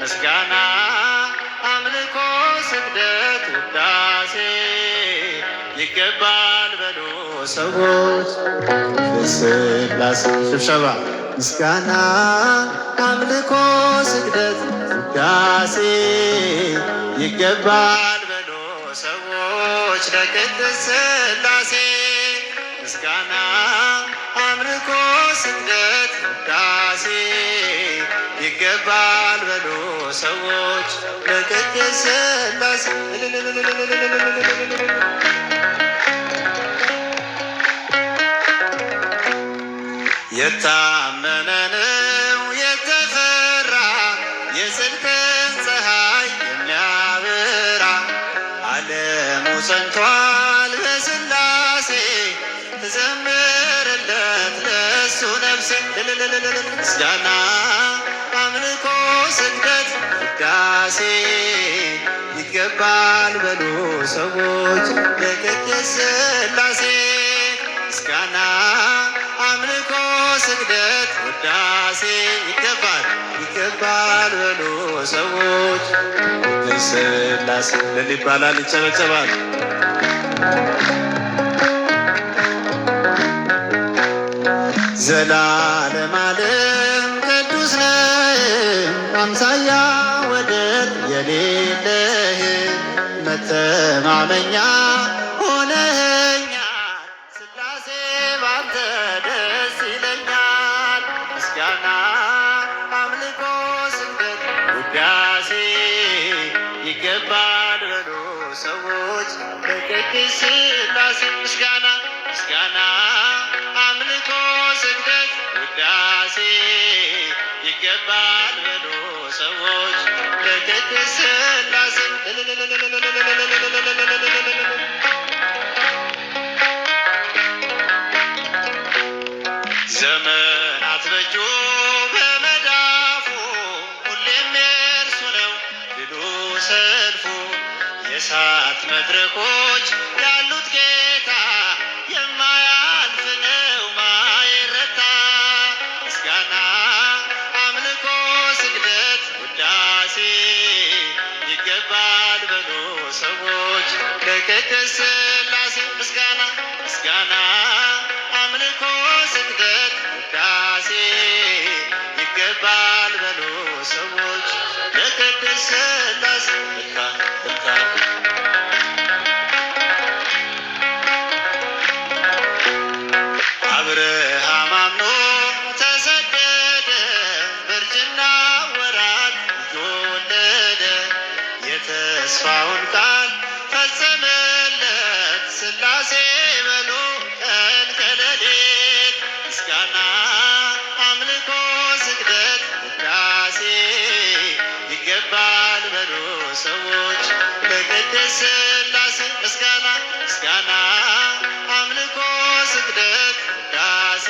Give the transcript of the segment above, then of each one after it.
ምስጋና አምልኮ ስግደት ውዳሴ ይገባል በሉ ሰዎች ለሥላሴ ሽብሸባ ምስጋና አምልኮ ስግደት ውዳሴ ይገባል በሉ ሰዎች ለቅድስት ሥላሴ ምስጋና አምልኮ ስግደት ውዳሴ ይገባል በሉ ሰዎች ለቅድስት ሥላሴ የታመነ ነው የተፈራ የጽድቅን ፀሐይ የሚያበራ ዓለሙ ጸንቷል በሥላሴ ትዘምርለት ለእሱ ነፍሴ ምስጋና አምልኮ ስግደት ውዳሴ ይገባል በሉ ሰዎች ለቅድስት ሥላሴ ምስጋና አምልኮ ስግደት ውዳሴ ይገባል በሉ ሰዎች ቅድስት ሥላሴ እልል ይባላል፣ ይጨበጨባል። ዘላለም ዓለም ቅዱስ ነህ አምሳያ ወደር የሌለህ መተማመኛ ሆነኸኛል ሥላሴ ባንተ ደስ ይለኛል። ምስጋና አምልኮ ስግደት ውዳሴ ይገባል በሉ ሰዎች ለቅድስት ሥላሴ ምስጋና አምልኮ ስግደት ውዳሴ ይገባል በሉ ሰዎች ለቅድስት ሥላሴ ዘመናት በእጁ በመዳፉ ሁሌም የእርሱ ነው ድሉ ሰልፉ የእሳት መድረኮች ያሉት ጌታ የማያልፍ ነው ማይረታ ምስጋና አምልኮ ስግደት ውዳሴ ይገባል በሉ ሰዎች ለቅድስት ሥላሴ ምስጋና አምልኮ ስግደት ውዳሴ ይገባል በሉ ሰዎች ለቅድስት ሥላሴ አብርሃም አምኖ ተሰደደ በእርጅና ወራት ልጅ ወለደ የተስፋውን ቃል ፈጸመለት ሥላሴ በሉ ቀን ከሌሊት ምስጋና አምልኮ ስግደት ውዳሴ ይገባል በሉ ሰዎች ለቅድስት ሥላሴ ምስጋና አምልኮ ስግደት ውዳሴ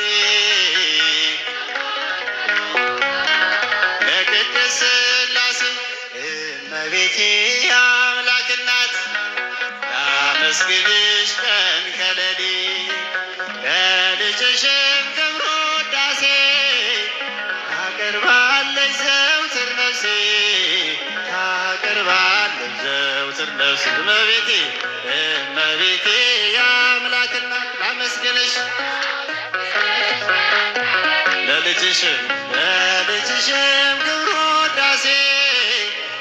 ለቅድስት ሥላሴ እመቤቴ አምላክ እናት ላመስግንሽ ቀን ከሌሊት ለልጅሽም ክብር ውዳሴ ታቀርባለች ዘውትር ነፍሴ እመቤቴ የአምላክ እናት ላመስግንሽ ለልጅሽም ክብር ውዳሴ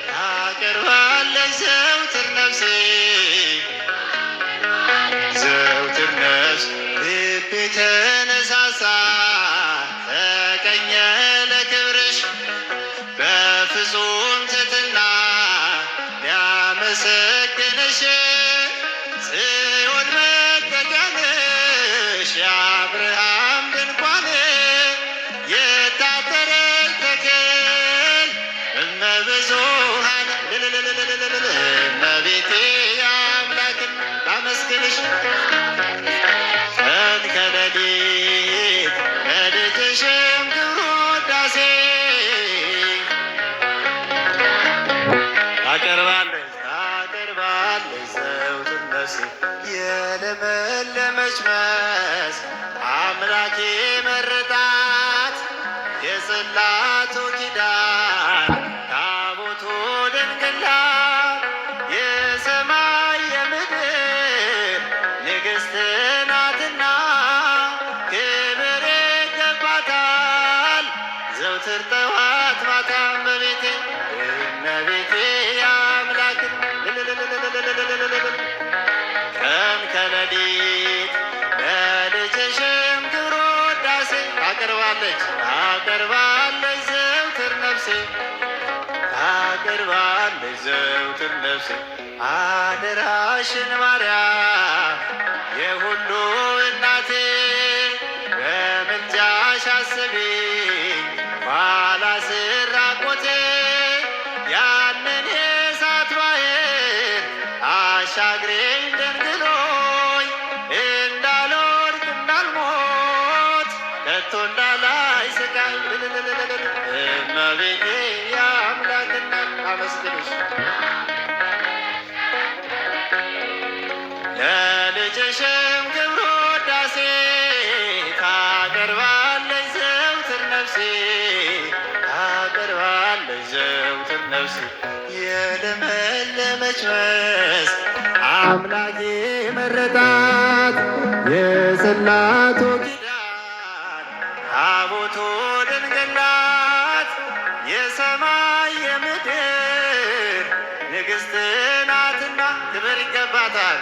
ታቀርባለች ዘውትር ነፍሴ ልቤ ተነሳሳ ተቀኘ ለክብርሽ በፍጹም ትሕትና ሊያመሰግንሽ ጽዮን መጠጊያነሽ የአብርሃም ድንኳን የታጠረች ተክል እመብዙኃን እመቤቴ አምላክን ላመስግንሽ ቀን ከሌሊት ለልጅሽም ክብር ውዳሴ ታቀርባለች ዘውትር ነፍሴ የለመለመች መስክ አምላኬ መረጣት የጽላቱ ኪዳን ታቦ ነፍሴ ታቀርባለች ዘውትር ነፍሴ አደራሽን ማርያም የሁሉ እናቴ በምልጃሽ አስቢኝ ኋላ ስራቆቴ ያንን የእሳት ባሕር አሻግሬኝ ደንግሎኝ እንዳልወድቅ እንዳልሞት ከቶ እንዳላይ ስቃይ እመቤቴ የአምላክ እናት አመስግንሽ ለልጅሽም ክብር ውዳሴ ታቀርባለች ዘውትር ነፍሴ ታቀርባለች ዘውትር ነፍሴ የለመለመች መስክ አምላኬ መረጣት የጽላቱ ኪዳን ታቦቱ ድንግል ናት የሰማይ የምድር ንግሥት ናትና ክብር ይገባታል።